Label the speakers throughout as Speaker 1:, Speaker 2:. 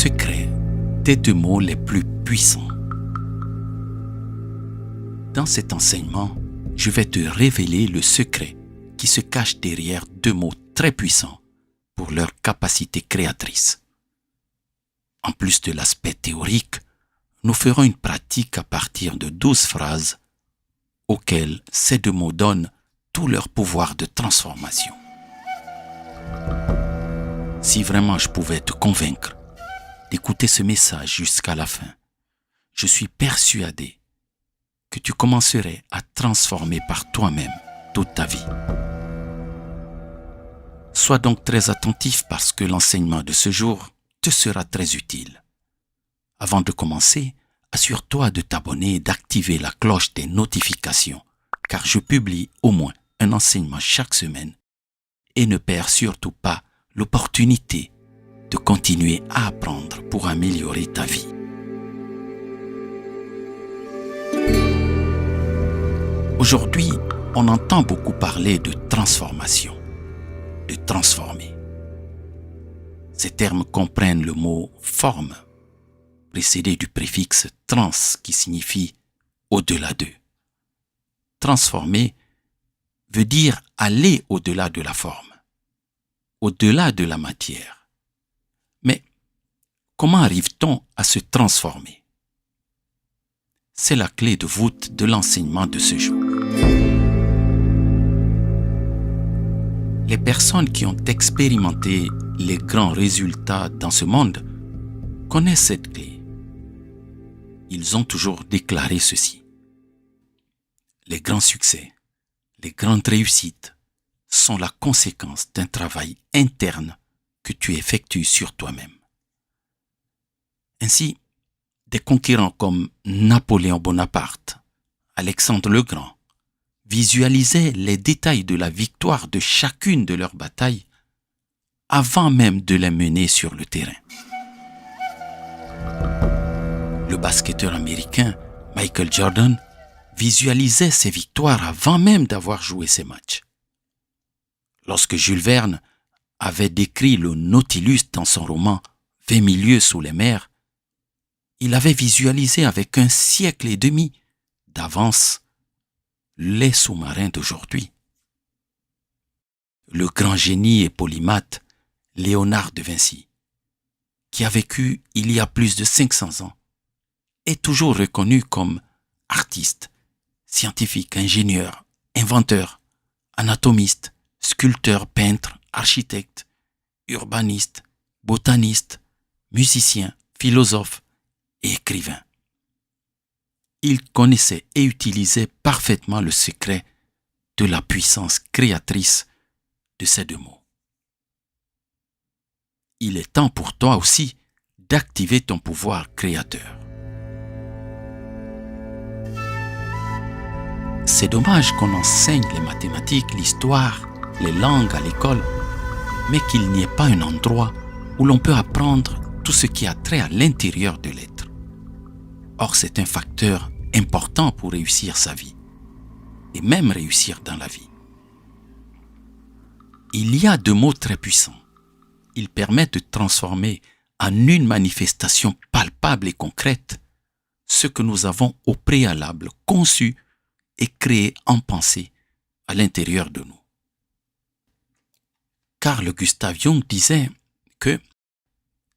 Speaker 1: secret des 2 mots les plus puissants. Dans cet enseignement, je vais te révéler le secret qui se cache derrière 2 mots très puissants pour leur capacité créatrice. En plus de l'aspect théorique, nous ferons une pratique à partir de 12 phrases auxquelles ces 2 mots donnent tout leur pouvoir de transformation. Si vraiment je pouvais te convaincre d'écouter ce message jusqu'à la fin, je suis persuadé que tu commencerais à transformer par toi-même toute ta vie. Sois donc très attentif parce que l'enseignement de ce jour te sera très utile. Avant de commencer, assure-toi de t'abonner et d'activer la cloche des notifications, car je publie au moins un enseignement chaque semaine et ne perds surtout pas l'opportunité de continuer à apprendre pour améliorer ta vie. Aujourd'hui, on entend beaucoup parler de transformation, de transformer. Ces termes comprennent le mot forme, précédé du préfixe trans qui signifie au-delà d'eux. Transformer veut dire aller au-delà de la forme, au-delà de la matière. Mais comment arrive-t-on à se transformer? C'est la clé de voûte de l'enseignement de ce jour. Les personnes qui ont expérimenté les grands résultats dans ce monde connaissent cette clé. Ils ont toujours déclaré ceci. Les grands succès, les grandes réussites sont la conséquence d'un travail interne que tu effectues sur toi-même. Ainsi, des conquérants comme Napoléon Bonaparte, Alexandre le Grand, visualisaient les détails de la victoire de chacune de leurs batailles avant même de les mener sur le terrain. Le basketteur américain Michael Jordan visualisait ses victoires avant même d'avoir joué ses matchs. Lorsque Jules Verne avait décrit le Nautilus dans son roman « 20 000 lieues sous les mers », il avait visualisé avec 1,5 siècle d'avance les sous-marins d'aujourd'hui. Le grand génie et polymathe Léonard de Vinci, qui a vécu il y a plus de 500 ans, est toujours reconnu comme artiste, scientifique, ingénieur, inventeur, anatomiste, sculpteur, peintre, architecte, urbaniste, botaniste, musicien, philosophe et écrivain. Il connaissait et utilisait parfaitement le secret de la puissance créatrice de ces 2 mots. Il est temps pour toi aussi d'activer ton pouvoir créateur. C'est dommage qu'on enseigne les mathématiques, l'histoire, les langues à l'école, mais qu'il n'y ait pas un endroit où l'on peut apprendre tout ce qui a trait à l'intérieur de l'être. Or, c'est un facteur important pour réussir sa vie, et même réussir dans la vie. Il y a 2 mots très puissants. Ils permettent de transformer en une manifestation palpable et concrète ce que nous avons au préalable conçu et créé en pensée à l'intérieur de nous. Carl Gustav Jung disait que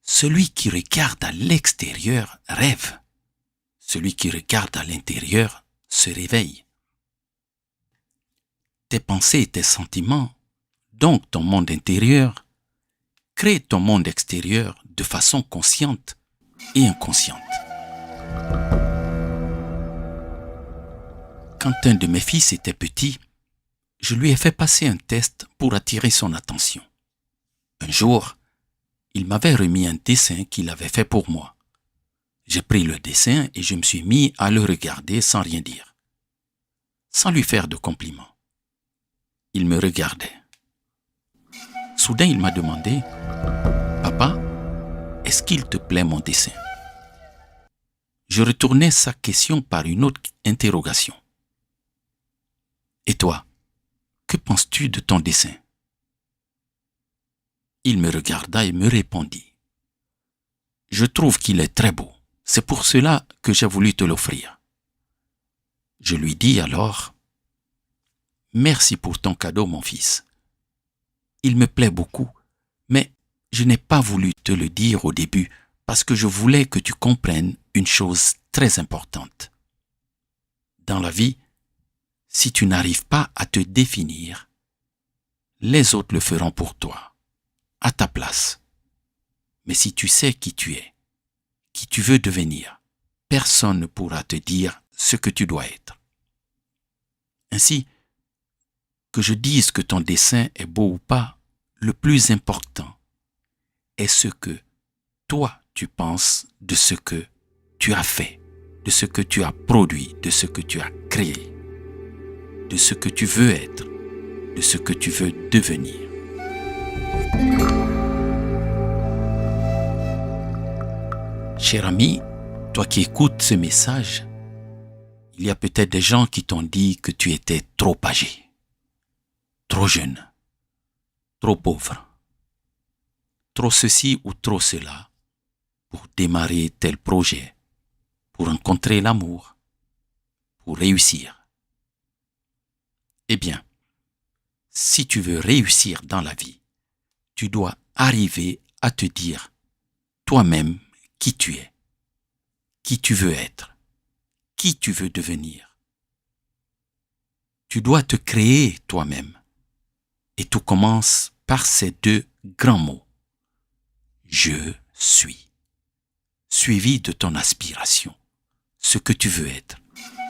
Speaker 1: celui qui regarde à l'extérieur rêve, celui qui regarde à l'intérieur se réveille. Tes pensées et tes sentiments, donc ton monde intérieur, créent ton monde extérieur de façon consciente et inconsciente. Quand un de mes fils était petit, je lui ai fait passer un test pour attirer son attention. Un jour, il m'avait remis un dessin qu'il avait fait pour moi. J'ai pris le dessin et je me suis mis à le regarder sans rien dire, sans lui faire de compliments. Il me regardait. Soudain, il m'a demandé « Papa, est-ce qu'il te plaît mon dessin ?» Je retournai sa question par une autre interrogation. « Et toi, que penses-tu de ton dessin ?» Il me regarda et me répondit Je trouve qu'il est très beau. C'est pour cela que j'ai voulu te l'offrir. » Je lui dis alors, « Merci pour ton cadeau, mon fils. Il me plaît beaucoup, mais je n'ai pas voulu te le dire au début parce que je voulais que tu comprennes une chose très importante. Dans la vie, si tu n'arrives pas à te définir, les autres le feront pour toi, à ta place. Mais si tu sais qui tu es, qui tu veux devenir, personne ne pourra te dire ce que tu dois être. Ainsi, que je dise que ton dessin est beau ou pas, le plus important est ce que toi tu penses de ce que tu as fait, de ce que tu as produit, de ce que tu as créé, de ce que tu veux être, de ce que tu veux devenir. Cher ami, toi qui écoutes ce message, il y a peut-être des gens qui t'ont dit que tu étais trop âgé, trop jeune, trop pauvre, trop ceci ou trop cela pour démarrer tel projet, pour rencontrer l'amour, pour réussir. Eh bien, si tu veux réussir dans la vie, tu dois arriver à te dire toi-même qui tu es, qui tu veux être, qui tu veux devenir. Tu dois te créer toi-même. Et tout commence par ces deux grands mots. Je suis. Suivi de ton aspiration, ce que tu veux être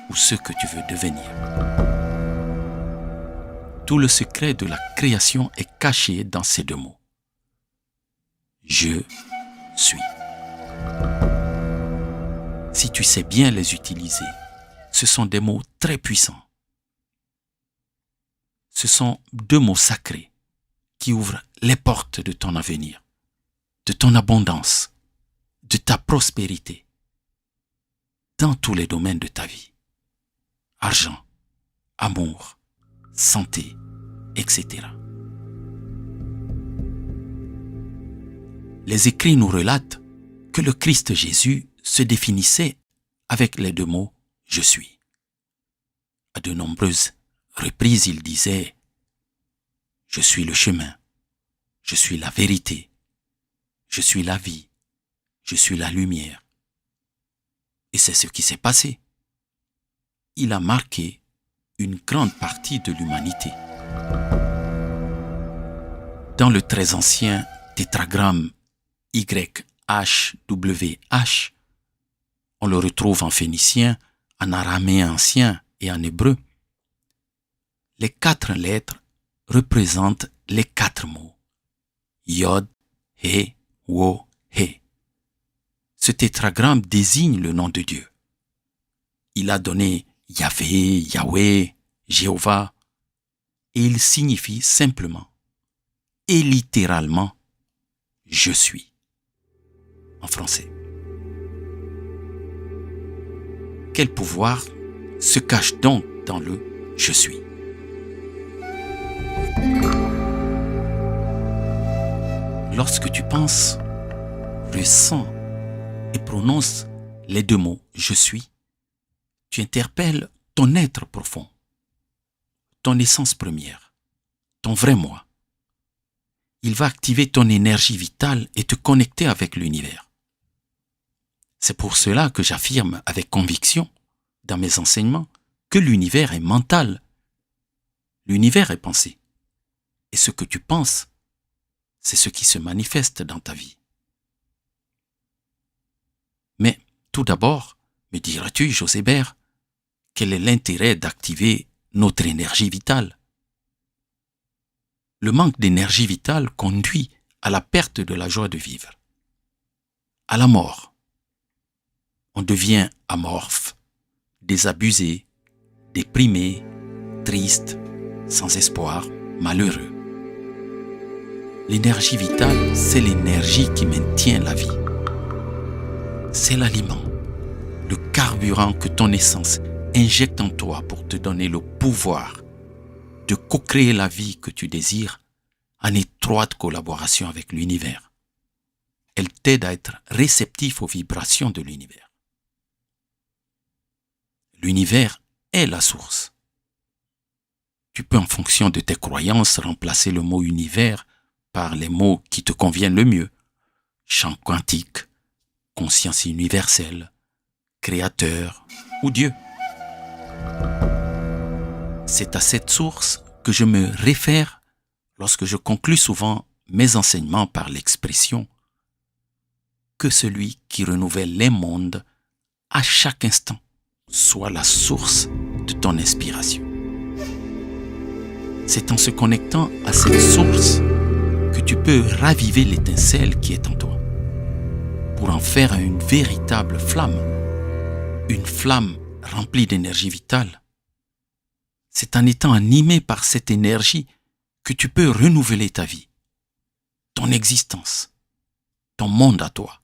Speaker 1: ou ce que tu veux devenir. Tout le secret de la création est caché dans ces deux mots. Je suis. Si tu sais bien les utiliser, ce sont des mots très puissants. Ce sont deux mots sacrés qui ouvrent les portes de ton avenir, de ton abondance, de ta prospérité, dans tous les domaines de ta vie. Argent, amour, santé, etc. Les écrits nous relatent que le Christ Jésus se définissait avec les deux mots « Je suis ». À de nombreuses reprises, il disait « Je suis le chemin, je suis la vérité, je suis la vie, je suis la lumière ». Et c'est ce qui s'est passé. Il a marqué une grande partie de l'humanité. Dans le très ancien tétragramme YHWH, on le retrouve en phénicien, en araméen ancien et en hébreu. Les 4 lettres représentent les 4 mots. Yod, He, Wo, He. Ce tétragramme désigne le nom de Dieu. Il a donné Yahvé, Yahweh, Jéhovah, et il signifie simplement et littéralement « Je suis » en français. Quel pouvoir se cache donc dans le « Je suis » ? Lorsque tu penses, ressens et prononces les deux mots « Je suis », tu interpelles ton être profond, ton essence première, ton vrai moi. Il va activer ton énergie vitale et te connecter avec l'univers. C'est pour cela que j'affirme avec conviction, dans mes enseignements, que l'univers est mental. L'univers est pensé. Et ce que tu penses, c'est ce qui se manifeste dans ta vie. Mais tout d'abord, me diras-tu, Josébert, quel est l'intérêt d'activer notre énergie vitale ? Le manque d'énergie vitale conduit à la perte de la joie de vivre, à la mort. On devient amorphe, désabusé, déprimé, triste, sans espoir, malheureux. L'énergie vitale, c'est l'énergie qui maintient la vie. C'est l'aliment, le carburant que ton essence injecte en toi pour te donner le pouvoir de co-créer la vie que tu désires en étroite collaboration avec l'univers. Elle t'aide à être réceptif aux vibrations de l'univers. L'univers est la source. Tu peux, en fonction de tes croyances, remplacer le mot univers par les mots qui te conviennent le mieux. Champ quantique, conscience universelle, créateur ou Dieu. C'est à cette source que je me réfère lorsque je conclus souvent mes enseignements par l'expression que celui qui renouvelle les mondes à chaque instant soit la source de ton inspiration. C'est en se connectant à cette source que tu peux raviver l'étincelle qui est en toi pour en faire une véritable flamme, une flamme remplie d'énergie vitale. C'est en étant animé par cette énergie que tu peux renouveler ta vie, ton existence, ton monde à toi.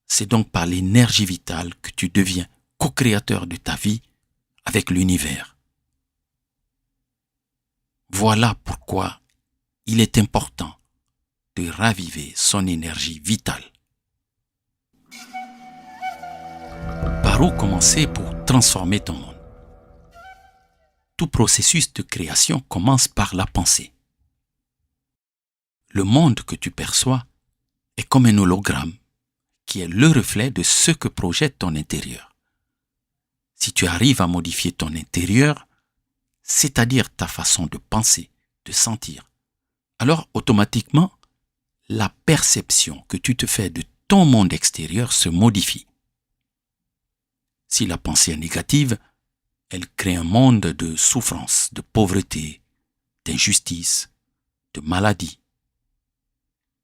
Speaker 1: C'est donc par l'énergie vitale que tu deviens co-créateur de ta vie avec l'univers. Voilà pourquoi il est important de raviver son énergie vitale. Par où commencer pour transformer ton monde? Tout processus de création commence par la pensée. Le monde que tu perçois est comme un hologramme qui est le reflet de ce que projette ton intérieur. Si tu arrives à modifier ton intérieur, c'est-à-dire ta façon de penser, de sentir, alors automatiquement, la perception que tu te fais de ton monde extérieur se modifie. Si la pensée est négative, elle crée un monde de souffrance, de pauvreté, d'injustice, de maladie.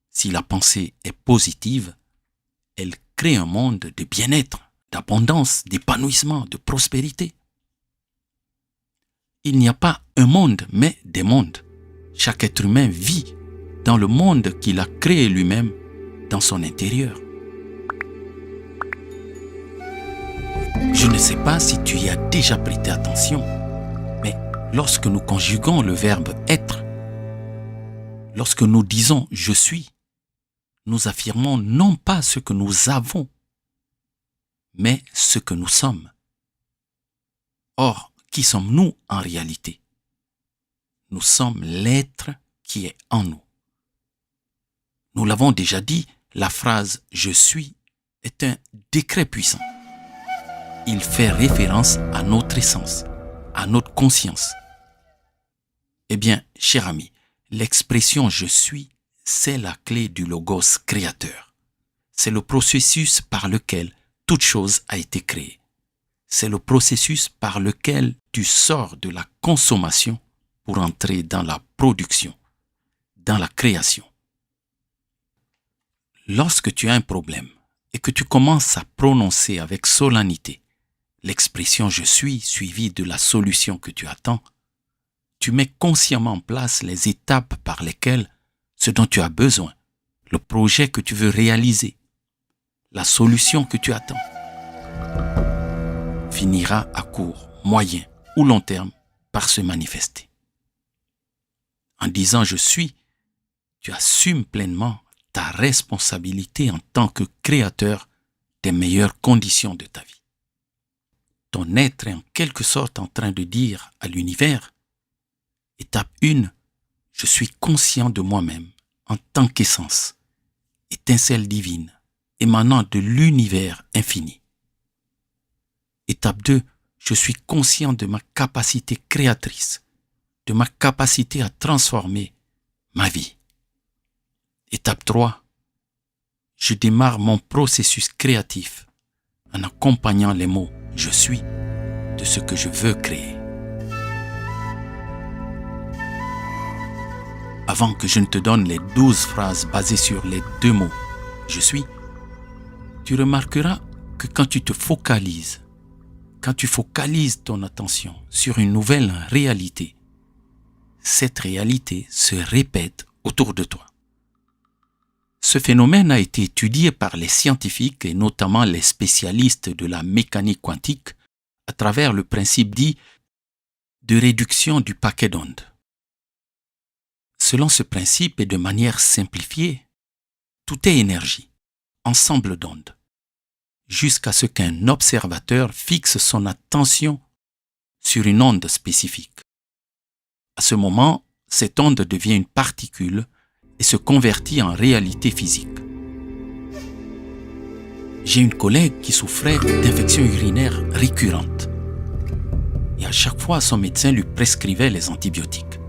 Speaker 1: Si la pensée est positive, elle crée un monde de bien-être, d'abondance, d'épanouissement, de prospérité. Il n'y a pas un monde, mais des mondes. Chaque être humain vit dans le monde qu'il a créé lui-même dans son intérieur. Je ne sais pas si tu y as déjà prêté attention, mais lorsque nous conjuguons le verbe être, lorsque nous disons « je suis », nous affirmons non pas ce que nous avons, mais ce que nous sommes. Or, qui sommes-nous en réalité? Nous sommes l'être qui est en nous. Nous l'avons déjà dit, la phrase « je suis » est un décret puissant. Il fait référence à notre essence, à notre conscience. Eh bien, cher ami, l'expression « je suis » c'est la clé du logos créateur. C'est le processus par lequel toute chose a été créée. C'est le processus par lequel tu sors de la consommation pour entrer dans la production, dans la création. Lorsque tu as un problème et que tu commences à prononcer avec solennité l'expression « je suis » suivie de la solution que tu attends, tu mets consciemment en place les étapes par lesquelles ce dont tu as besoin, le projet que tu veux réaliser, la solution que tu attends, finira à court, moyen ou long terme par se manifester. En disant « je suis », tu assumes pleinement ta responsabilité en tant que créateur des meilleures conditions de ta vie. Ton être est en quelque sorte en train de dire à l'univers, étape 1, je suis conscient de moi-même en tant qu'essence, étincelle divine, émanant de l'univers infini. Étape 2, je suis conscient de ma capacité créatrice, de ma capacité à transformer ma vie. Étape 3, je démarre mon processus créatif en accompagnant les mots « je suis » de ce que je veux créer. Avant que je ne te donne les 12 phrases basées sur les 2 mots « je suis », tu remarqueras que quand tu focalises ton attention sur une nouvelle réalité, cette réalité se répète autour de toi. Ce phénomène a été étudié par les scientifiques et notamment les spécialistes de la mécanique quantique à travers le principe dit de réduction du paquet d'ondes. Selon ce principe et de manière simplifiée, Tout est énergie, ensemble d'ondes, jusqu'à ce qu'un observateur fixe son attention sur une onde spécifique. À ce moment, cette onde devient une particule et se convertit en réalité physique. J'ai une collègue qui souffrait d'infections urinaires récurrentes. Et à chaque fois, son médecin lui prescrivait les antibiotiques.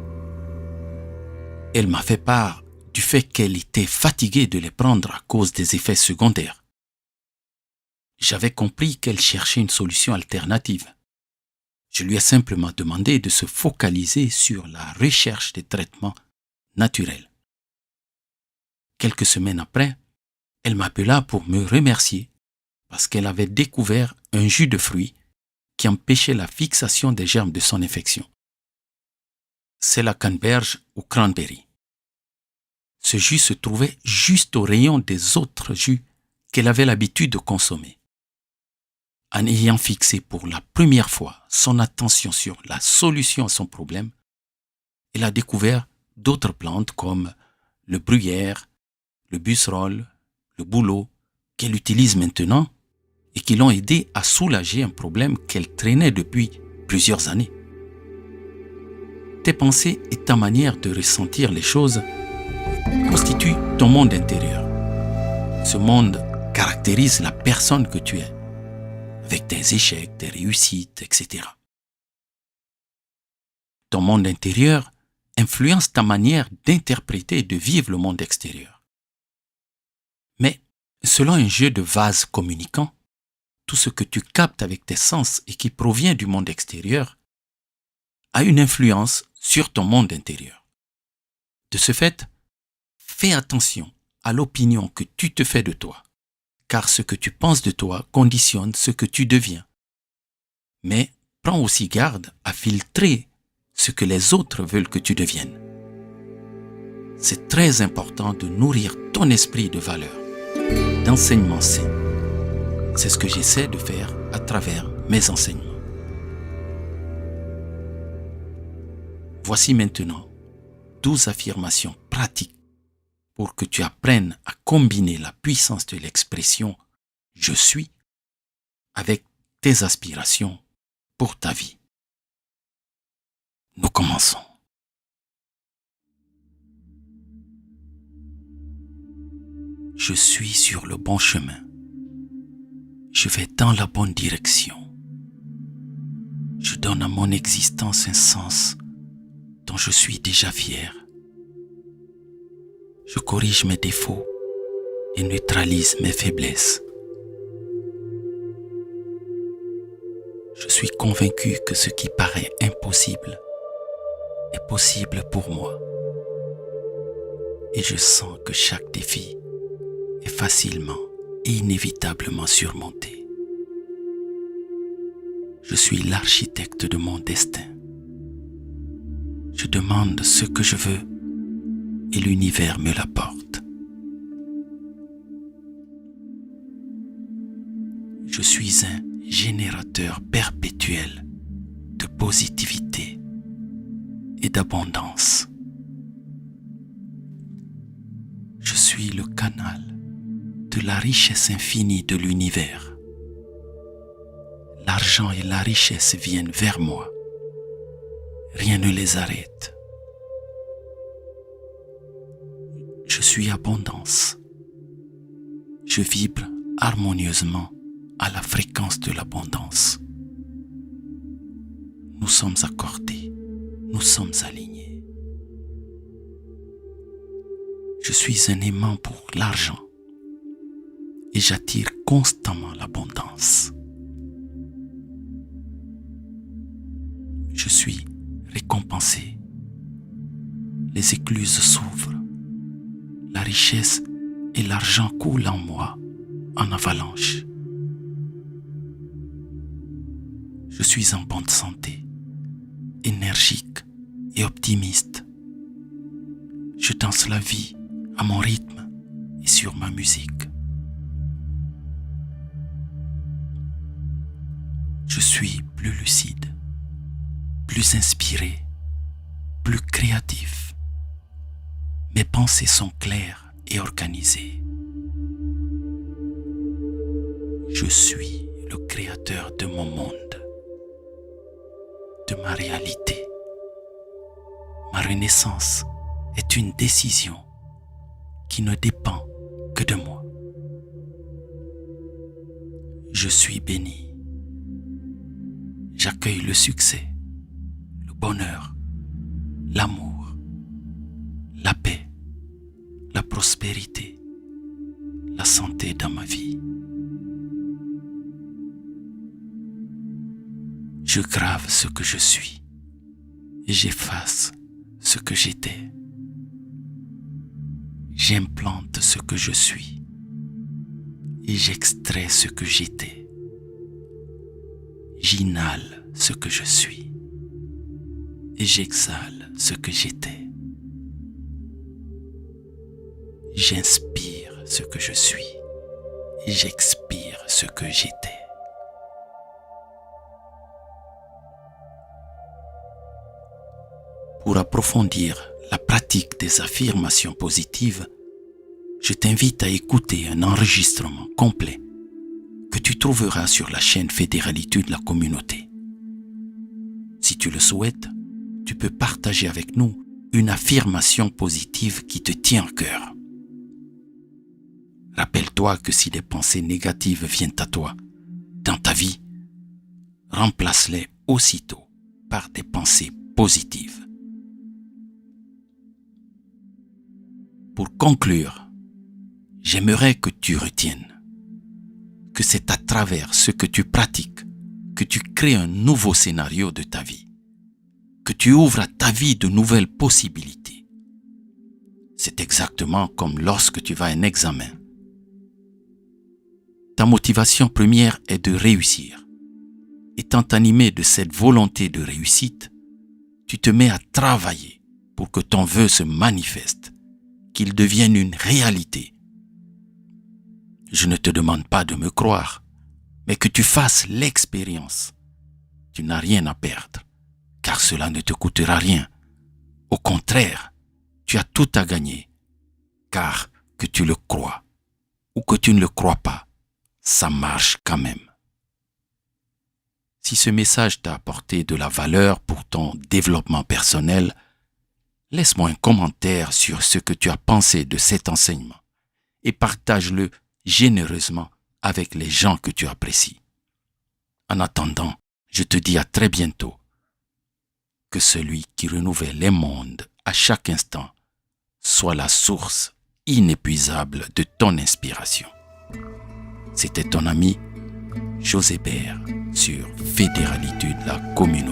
Speaker 1: Elle m'a fait part du fait qu'elle était fatiguée de les prendre à cause des effets secondaires. J'avais compris qu'elle cherchait une solution alternative. Je lui ai simplement demandé de se focaliser sur la recherche des traitements naturels. Quelques semaines après, elle m'appela pour me remercier parce qu'elle avait découvert un jus de fruits qui empêchait la fixation des germes de son infection. C'est la canneberge ou cranberry. Ce jus se trouvait juste au rayon des autres jus qu'elle avait l'habitude de consommer. En ayant fixé pour la première fois son attention sur la solution à son problème, elle a découvert d'autres plantes comme le bruyère, le busserole, le bouleau, qu'elle utilise maintenant et qui l'ont aidé à soulager un problème qu'elle traînait depuis plusieurs années. Tes pensées et ta manière de ressentir les choses constituent ton monde intérieur. Ce monde caractérise la personne que tu es, avec tes échecs, tes réussites, etc. Ton monde intérieur influence ta manière d'interpréter et de vivre le monde extérieur. Mais, selon un jeu de vases communicants, tout ce que tu captes avec tes sens et qui provient du monde extérieur a une influence sur ton monde intérieur. De ce fait, fais attention à l'opinion que tu te fais de toi, car ce que tu penses de toi conditionne ce que tu deviens. Mais prends aussi garde à filtrer ce que les autres veulent que tu deviennes. C'est très important de nourrir ton esprit de valeurs, d'enseignements sains. C'est ce que j'essaie de faire à travers mes enseignements. Voici maintenant 12 affirmations pratiques pour que tu apprennes à combiner la puissance de l'expression « je suis » avec tes aspirations pour ta vie. Nous commençons. Je suis sur le bon chemin. Je vais dans la bonne direction. Je donne à mon existence un sens dont je suis déjà fier. Je corrige mes défauts et neutralise mes faiblesses. Je suis convaincu que ce qui paraît impossible est possible pour moi. Et je sens que chaque défi est facilement et inévitablement surmonté. Je suis l'architecte de mon destin. Je demande ce que je veux et l'univers me l'apporte. Je suis un générateur perpétuel de positivité et d'abondance. Je suis le canal de la richesse infinie de l'univers. L'argent et la richesse viennent vers moi. Rien ne les arrête. Je suis abondance. Je vibre harmonieusement à la fréquence de l'abondance. Nous sommes accordés. Nous sommes alignés. Je suis un aimant pour l'argent et j'attire constamment l'abondance. Je suis récompensé. Les écluses s'ouvrent. La richesse et l'argent coulent en moi en avalanche. Je suis en bonne santé, énergique et optimiste. Je danse la vie à mon rythme et sur ma musique. Je suis plus lucide, plus inspiré, plus créatif. Mes pensées sont claires et organisées. Je suis le créateur de mon monde, de ma réalité. Ma renaissance est une décision qui ne dépend que de moi. Je suis béni. J'accueille le succès, le bonheur, l'amour, la paix, la prospérité, la santé dans ma vie. Je grave ce que je suis et j'efface ce que j'étais. J'implante ce que je suis et j'extrais ce que j'étais. J'inhale ce que je suis et j'exhale ce que j'étais. J'inspire ce que je suis et j'expire ce que j'étais. Pour approfondir la pratique des affirmations positives, je t'invite à écouter un enregistrement complet que tu trouveras sur la chaîne Fédéralité de la communauté. Si tu le souhaites, tu peux partager avec nous une affirmation positive qui te tient à cœur. Rappelle-toi que si des pensées négatives viennent à toi dans ta vie, remplace-les aussitôt par des pensées positives. Pour conclure, j'aimerais que tu retiennes que c'est à travers ce que tu pratiques que tu crées un nouveau scénario de ta vie, que tu ouvres à ta vie de nouvelles possibilités. C'est exactement comme lorsque tu vas à un examen. Ta motivation première est de réussir. Étant animé de cette volonté de réussite, tu te mets à travailler pour que ton vœu se manifeste, qu'il devienne une réalité. Je ne te demande pas de me croire, mais que tu fasses l'expérience. Tu n'as rien à perdre, car cela ne te coûtera rien. Au contraire, tu as tout à gagner, car que tu le crois ou que tu ne le crois pas, ça marche quand même. Si ce message t'a apporté de la valeur pour ton développement personnel, laisse-moi un commentaire sur ce que tu as pensé de cet enseignement et partage-le généreusement avec les gens que tu apprécies. En attendant, je te dis à très bientôt. Que celui qui renouvelle les mondes à chaque instant soit la source inépuisable de ton inspiration. C'était ton ami José Bert sur Fédéralité de la communauté.